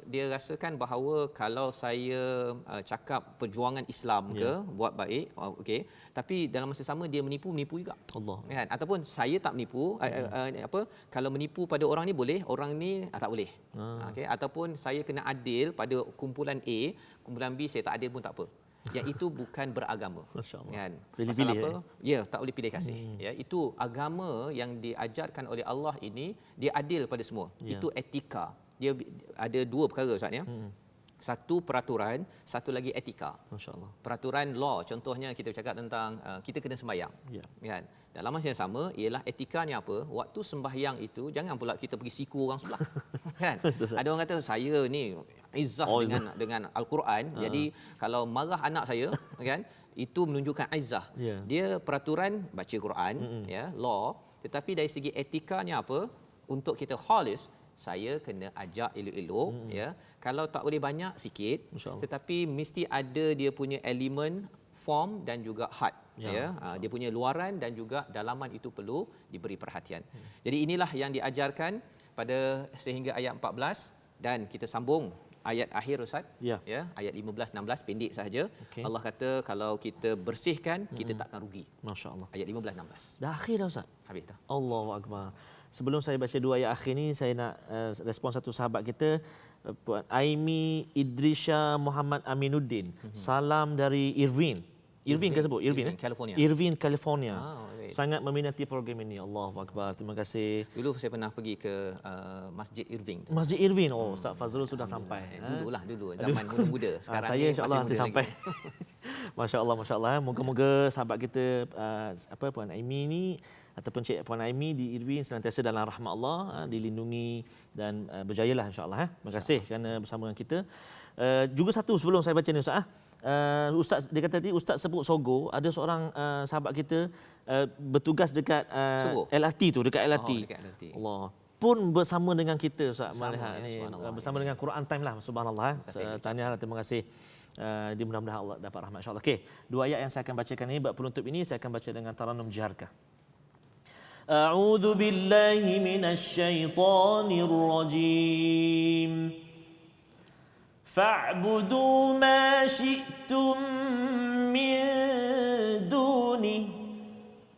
dia rasakan bahawa kalau saya cakap perjuangan Islam ke buat baik, okey, tapi dalam masa sama dia menipu juga. Kan? Ataupun saya tak menipu, kalau menipu pada orang ni boleh, orang ni tak boleh. Okey, ataupun saya kena adil pada kumpulan A, kumpulan B saya tak adil pun tak apa. Yang itu bukan beragama. Masya-Allah. Kan? Pilih-pilih. Pasal apa? Ya, tak boleh pilih kasih. Ya, itu agama yang diajarkan oleh Allah ini, dia adil pada semua. Itu etika. Dia ada dua perkara Ustaz ya. Satu peraturan, satu lagi etika. Masya-Allah. Peraturan law, contohnya kita bercakap tentang kita kena sembahyang. Kan? Dalam masa yang sama ialah etikanya apa? Waktu sembahyang itu jangan pula kita pergi siku orang sebelah. Kan? Ada orang kata saya ni izzah dengan al-Quran. Jadi kalau marah anak saya, kan? Itu menunjukkan izzah. Dia peraturan baca Quran, ya, law, tetapi dari segi etikanya apa? Untuk kita khalis, saya kena ajak elok-elok, ya. Kalau tak boleh banyak, sikit, tetapi mesti ada dia punya elemen form dan juga had, ya. Dia punya luaran dan juga dalaman itu perlu diberi perhatian. Jadi inilah yang diajarkan pada sehingga ayat 14 dan kita sambung ayat akhir Ustaz. Ya, ayat 15 16 pendek sahaja. Allah kata kalau kita bersihkan, kita takkan rugi. Masya-Allah. Ayat 15 16. Dah akhir dah Ustaz. Habis dah. Allahu akbar. Sebelum saya baca dua ayat akhir ni, saya nak respon satu sahabat kita, Puan Aimi Idrisha Muhammad Aminuddin. Salam dari Irvine ke sebut? Irvine, California. Irvine, California. Okay. Sangat meminati program ini. Allahu akbar. Terima kasih. Dulu saya pernah pergi ke Masjid Irving. Masjid Irvine. Oh, Ustaz Fazrul sudah sampai. Dulu zaman muda-muda. Sekarang saya insya-Allah nanti sampai. Masya-Allah, masya-Allah. Moga-moga sahabat kita Puan Aimi ni ataupun Cik Puan Aimi di Irvine senantiasa dalam rahmat Allah, dilindungi dan berjayalah insya-Allah. Terima kasih kerana bersama dengan kita. Juga satu sebelum saya baca ni Ustaz, Ustaz dia kata tadi Ustaz sebut Sogo, ada seorang sahabat kita bertugas dekat LRT tu, dekat LRT. Dekat LRT. Allah pun bersama dengan kita Ustaz melihat ni, bersama ya. dengan Quran Time lah, subhanallah. Tahniah, terima kasih. Di mudah-mudahan Allah dapat rahmat insya-Allah. Okey, dua ayat yang saya akan bacakan ini bab penutup ini saya akan baca dengan taranum jiharkah. A'udzu billahi minasy syaithanir rajim. Fa'budu ma syi'tum min duni.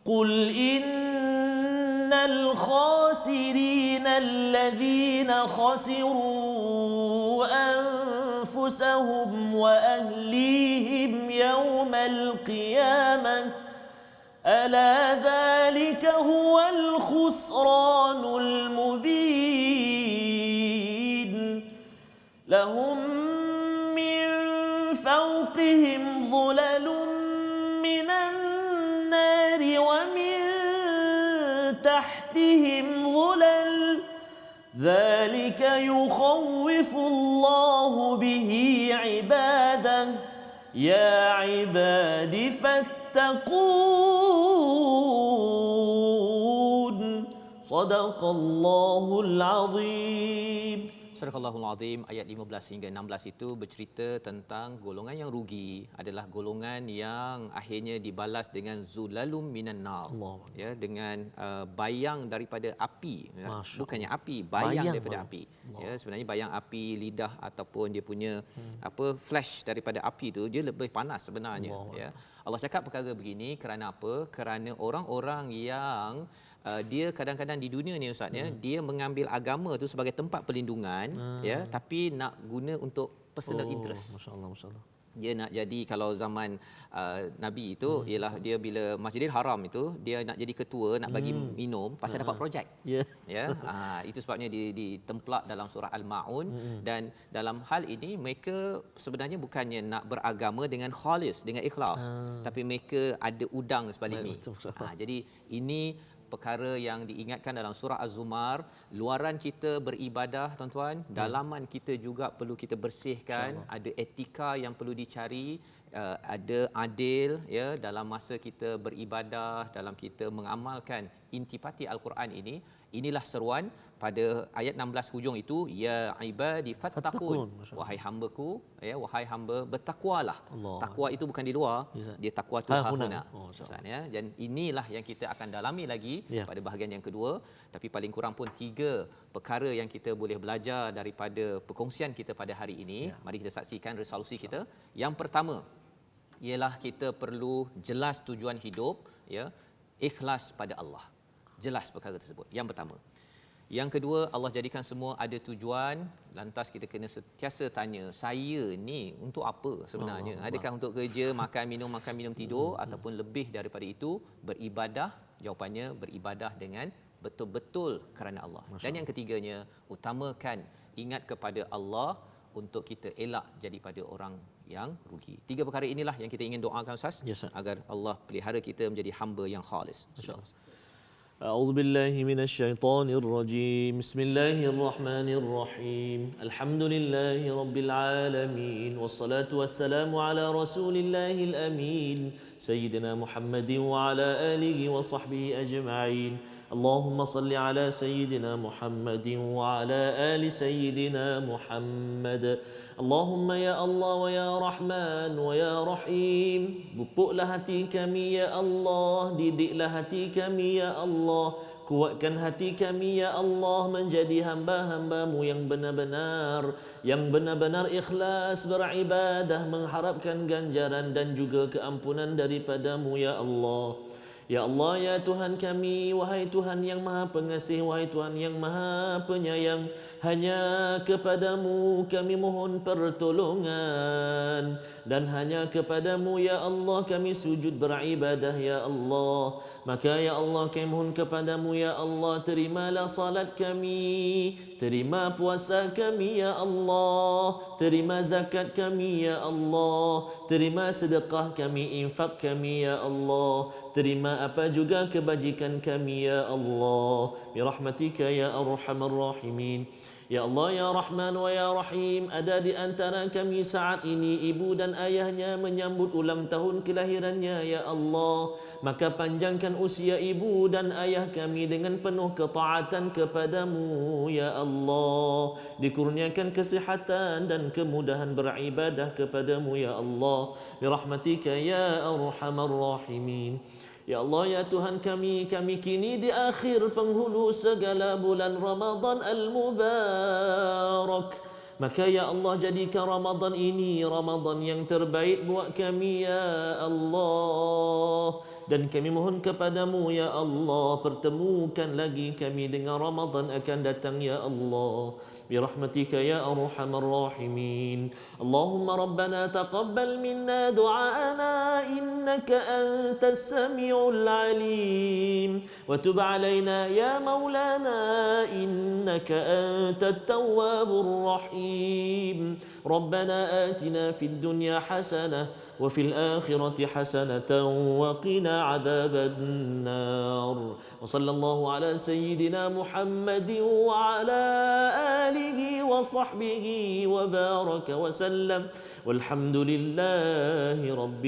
Qul innal khasirina alladhina khasiru anfusahum wa ahlihim yawmal qiyamah. ألا ذلك هو الخسران المبين لهم من فوقهم ظلل من النار ومن تحتهم ظلل ذلك يخوف الله به عباده يا عباد فاتقون صدق الله العظيم. Surahul Azim ayat 15 hingga 16 itu bercerita tentang golongan yang rugi adalah golongan yang akhirnya dibalas dengan zulalum minan nar, ya, dengan bayang daripada api, ya. Bukannya api, bayang daripada api. Ya, sebenarnya bayang api, lidah ataupun dia punya flash daripada api tu dia lebih panas sebenarnya, ya. Allah cakap perkara begini kerana apa? Kerana orang-orang yang dia kadang-kadang di dunia ni Ustaz, ya, dia mengambil agama tu sebagai tempat perlindungan, ya, tapi nak guna untuk personal interest. Masya-Allah, masya-Allah. Dia nak jadi, kalau zaman Nabi itu ialah dia bila Masjidil Haram itu dia nak jadi ketua, nak bagi minum pasal dapat projek. Ya. Ya, itu sebabnya ditemplak dalam surah Al-Maun. Dan dalam hal ini mereka sebenarnya bukannya nak beragama dengan khalis, dengan ikhlas, tapi mereka ada udang sebalik ni. Jadi ini perkara yang diingatkan dalam surah Az-Zumar. Luaran kita beribadah tuan-tuan, dalaman kita juga perlu kita bersihkan. Ada etika yang perlu dicari, ada adil, ya, dalam masa kita beribadah, dalam kita mengamalkan intipati Al-Quran ini. Inilah seruan pada ayat 16 hujung itu, ya ibadi fattaqun, wahai hamba-Ku, ya, wahai hamba bertakwalah. Takwa itu bukan di luar, dia takwa tu hahuna. Ya, dan inilah yang kita akan dalami lagi pada bahagian yang kedua. Tapi paling kurang pun 3 perkara yang kita boleh belajar daripada perkongsian kita pada hari ini. Mari kita saksikan resolusi kita. Yang pertama ialah kita perlu jelas tujuan hidup, ya, ikhlas pada Allah. Jelas perkara tersebut. Yang pertama. Yang kedua, Allah jadikan semua ada tujuan. Lantas kita kena sentiasa tanya, saya ni untuk apa sebenarnya? Adakah untuk kerja, makan minum tidur, ataupun lebih daripada itu beribadah? Jawapannya beribadah dengan betul-betul kerana Allah. Dan yang ketiganya, utamakan ingat kepada Allah untuk kita elak jadi pada orang yang rugi. 3 perkara inilah yang kita ingin doakan Ustaz, agar Allah pelihara kita menjadi hamba yang khalis. Insya-Allah. أعوذ بالله من الشيطان الرجيم بسم الله الرحمن الرحيم الحمد لله رب العالمين والصلاة والسلام على رسول الله الأمين سيدنا محمد وعلى آله وصحبه أجمعين اللهم صل على سيدنا محمد وعلى آل سيدنا محمد اللهم يا الله ويا رحمن ويا رحيم pupuklah hati kami ya Allah, didiklah hati kami ya Allah, kuatkan hati kami ya Allah menjadi hamba-hamba-Mu yang benar-benar ikhlas beribadah, mengharapkan ganjaran dan juga keampunan daripada-Mu ya Allah. Ya Allah, ya Tuhan kami, wahai Tuhan yang Maha Pengasih, wahai Tuhan yang Maha Penyayang, hanya kepadamu kami mohon pertolongan, dan hanya kepadamu ya Allah kami sujud beribadah ya Allah. Maka ya Allah kami mohon kepadamu ya Allah, terimalah salat kami, terima puasa kami ya Allah, terima zakat kami ya Allah, terima sedekah kami, infak kami ya Allah, terima apa juga kebajikan kami ya Allah, birahmatika ya arhamar rahimin. Ya Allah, ya Rahman wa ya Rahim, ada di antara kami saat ini ibu dan ayahnya menyambut ulang tahun kelahirannya ya Allah. Maka panjangkan usia ibu dan ayah kami dengan penuh ketaatan kepadamu ya Allah. Dikurniakan kesihatan dan kemudahan beribadah kepadamu ya Allah, birahmatika ya arhamar rahimin. Ya Allah, ya Tuhan kami kini di akhir penghulu segala bulan Ramadan al-Mubarak. Maka ya Allah, jadikan Ramadan ini Ramadan yang terbaik buat kami ya Allah. Dan kami mohon kepadamu ya Allah, pertemukan lagi kami dengan Ramadan akan datang ya Allah, birahmatika ya arhamar rahimin. Allahumma rabbana taqabbal minna du'aana innaka antas samiul alim. وتب علينا يا مولانا إنك أنت التواب الرحيم ربنا آتنا في الدنيا حسنة وفي الآخرة حسنة وقنا عذاب النار وصلى الله على سيدنا محمد وعلى آله وصحبه وبارك وسلم والحمد لله رب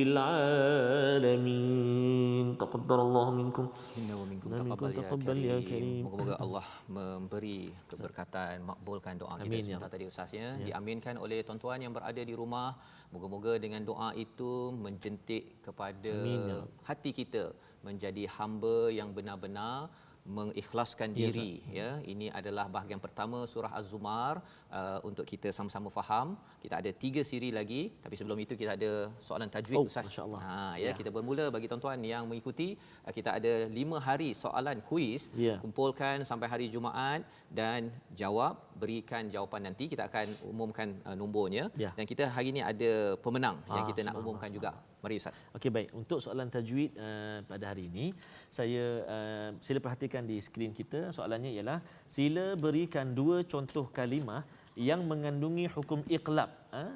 العالمين تقبل الله منكم Inna wa minkum Wa minkum taqabbal ya ya karim. karim. Moga-moga Allah memberi keberkatan, makbulkan doa kita Amin, ya sebentar Rabb. tadi Ustaznya, diaminkan oleh tuan-tuan yang berada di rumah. Moga-moga dengan doa itu menjentik kepada Amin, ya Rabb. hati kita menjadi hamba yang benar-benar mengikhlaskan diri ya. Ini adalah bahagian pertama surah Az-Zumar. Untuk kita sama-sama faham, kita ada 3 siri lagi, tapi sebelum itu kita ada soalan tajwid Ustaz. Masya-Allah. Ya, kita bermula bagi tuan-tuan yang mengikuti, kita ada 5 hari soalan kuis. Ya. Kumpulkan sampai hari Jumaat dan jawab, berikan jawapan nanti kita akan umumkan nombornya. Ya. Dan kita hari ini ada pemenang yang kita nak subhanallah, umumkan juga. Mari Ustaz. Okey, baik. Untuk soalan tajwid pada hari ini, saya sila perhatikan di skrin kita. Soalannya ialah sila berikan 2 contoh kalimah yang mengandungi hukum iqlab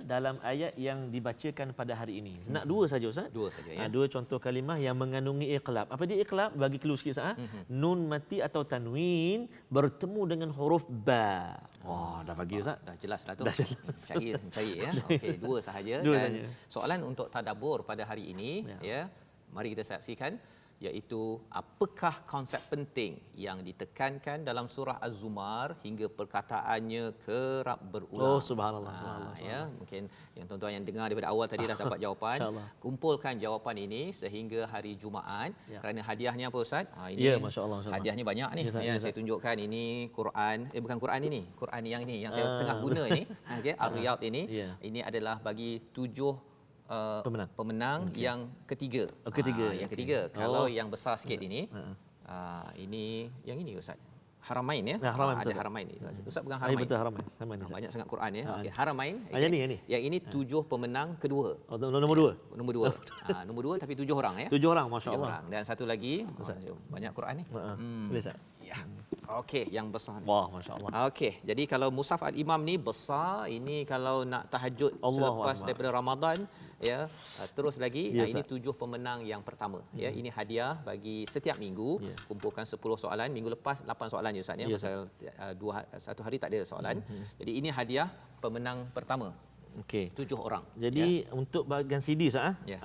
dalam ayat yang dibacakan pada hari ini. Nak 2 saja Ustaz? 2 saja ya. 2 contoh kalimah yang mengandungi iqlab. Apa dia iqlab? Bagi clue sikit Ustaz. Nun mati atau tanwin bertemu dengan huruf ba. Wah, dah bagi Ustaz. Dah jelas dah tu. Dah jelas. Cari ya. Okey, 2 sahaja. Dua Dan sahaja. soalan untuk tadabbur pada hari ini ya. Mari kita saksikan, iaitu apakah konsep penting yang ditekankan dalam surah Az-Zumar hingga perkataannya kerap berulang. Oh, subhanallah, subhanallah. Ya, mungkin yang tuan-tuan yang dengar daripada awal tadi dah dapat jawapan. InsyaAllah. Kumpulkan jawapan ini sehingga hari Jumaat. Kerana hadiahnya apa Ustaz? Ini Ya, masya-Allah, masya-Allah. hadiahnya banyak ni. Ya, Ustaz, ya, Saya Ustaz. tunjukkan ini Quran, bukan Quran ini. Quran yang ini yang saya tengah guna ini. Okey, Ar-Riyad ini. Ya. Ini adalah bagi 7 pemenang yang ketiga. Ketiga. Yang ketiga. Okey. Kalau Oh. yang besar sikit ini, ini yang ini Ustaz. Haramain ya. Ya, Haramain, Ada betul. Haramain ni. Ustaz pegang Ya, Haramain. betul Haramain. Sama ni. Ustaz. Banyak sangat Quran ya. Okey, Haramain. yang ni. Yang ini 7 pemenang kedua. Oh, nombor 2. Nombor 2. Nombor 2 tapi 7 orang ya. 7 orang, 7 masya-Allah. orang. Dan satu lagi, banyak Quran ni. Boleh Ustaz? Ya. Okey, yang besar ni. Wah, masya-Allah. Okey, jadi kalau Mushaf Al-Imam ni besar, ini kalau nak tahajud Allahu selepas Akbar. daripada Ramadan ya, terus lagi. Ya, Ini Ustaz. 7 pemenang yang pertama ya. Ini hadiah bagi setiap minggu. Ya. Kumpulkan 10 soalan. Minggu lepas 8 soalan je Ustaz ya. Ya, Pasal satu hari tak ada soalan. Jadi ini hadiah pemenang pertama. Okey. 7 orang. Jadi untuk bahagian CD Ustaz, Ya.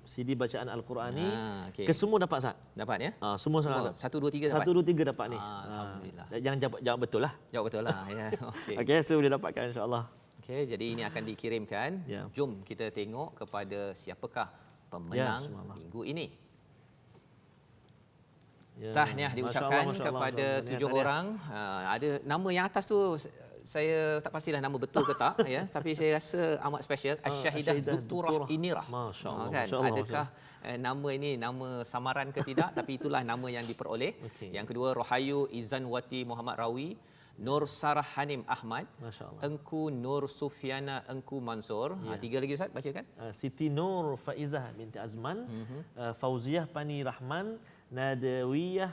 CD bacaan Al-Quran ni, Okey. kesemua dapat Ustaz. Dapat ya? Semua sangat dapat. 1 2 3 dapat. 1, 2, 3 dapat ni. Alhamdulillah. Jangan jawab betul lah. Jawab betul lah ya. Okey. Okey, semua boleh dapatkan insya-Allah. Okey, jadi ini akan dikirimkan. Ya. Jom kita tengok kepada siapakah pemenang subhanallah. minggu ini. Ya. Tahniah diucapkan Masya-Allah, masya-Allah, kepada masya-Allah. 7 orang. Ada nama yang atas tu saya tak pastilah nama betul ke tak ya, tapi saya rasa amat special. Asy-Syahidah Asy-Syahidah Doktorah Doktorah. Inirah. Masya-Allah, Kan? masya-Allah, Adakah nama ini nama samaran ke tidak, tapi itulah nama yang diperoleh. Okey. Yang kedua Rohayu Izanwati Muhammad Rawi, Nur Sarah Hanim Ahmad, Masya-Allah. Engku Nur Sufiana Engku Mansur. Tiga lagi Ustaz bacakan. Siti Nur Faizah binti Azman, Fauziah Pani Rahman, Nadawiyah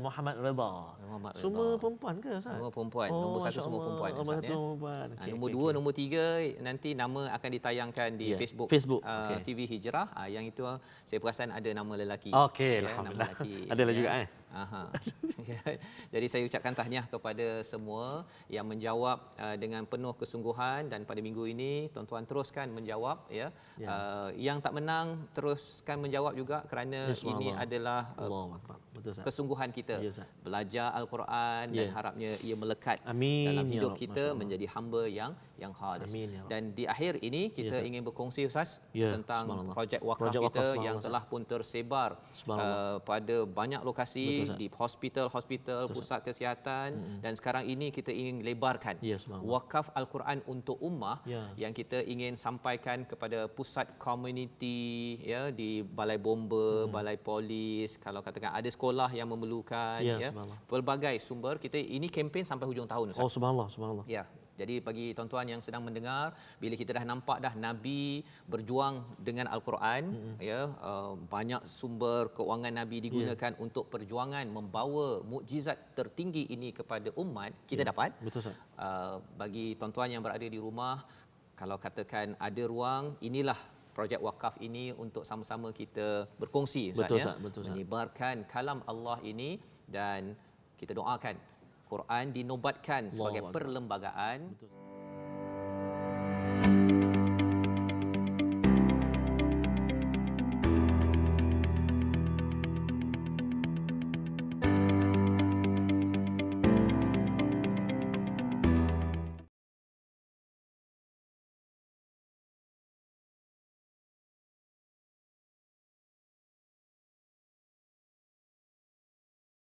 Muhammad Redha. Muhammad Redha. Semua perempuan ke Ustaz? Semua perempuan. Nombor 1 semua masya-Allah. perempuan, Nombor Ustaz, 1 ya. perempuan. Okey, Nombor okey, 2, okey. nombor 3 nanti nama akan ditayangkan di Ya, Facebook, Facebook, okey. TV Hijrah. Yang itu saya perasan ada nama lelaki. Okey, nama alhamdulillah. lelaki. Adalah juga, Aha. Jadi saya ucapkan tahniah kepada semua yang menjawab dengan penuh kesungguhan, dan pada minggu ini tuan-tuan teruskan menjawab ya. Yang tak menang teruskan menjawab juga, kerana Ya, subhanallah. ini adalah Allahu Akbar. Betul Ustaz. kesungguhan kita Ya, Ustaz. belajar Al-Quran dan Ya. harapnya ia melekat Amin, dalam ya hidup Rabb, kita masya-Allah. menjadi hamba yang khalis. Amin, ya Rabb. Dan di akhir ini kita Ustaz. ingin berkongsi Ustaz Ya, tentang subhanallah. projek wakaf Projek wakaf, kita yang subhanallah, telah pun tersebar Subhanallah. pada banyak lokasi. Betul, Ustaz. Di hospital-hospital, pusat kesihatan, dan sekarang ini kita ingin lebarkan Ya, subhanallah. wakaf Al-Quran untuk ummah Ya. yang kita ingin sampaikan kepada pusat komuniti ya, di balai bomba, balai polis, kalau katakan ada sekolah yang memerlukan Ya, ya, subhanallah. pelbagai sumber. Kita ini kempen sampai hujung tahun Ustaz. Oh, subhanallah, subhanallah. Ya. Jadi bagi tuan-tuan yang sedang mendengar, bila kita dah nampak dah Nabi berjuang dengan Al-Quran, ya, banyak sumber keuangan Nabi digunakan untuk perjuangan membawa mukjizat tertinggi ini kepada umat, kita dapat. Betul Ustaz. Bagi tuan-tuan yang berada di rumah, kalau katakan ada ruang, inilah projek wakaf ini untuk sama-sama kita berkongsi Ustaz, Betul, ya, Ustaz. Betul, Ustaz. menyebarkan kalam Allah ini, dan kita doakan Quran dinobatkan sebagai Allahu Akbar. perlembagaan.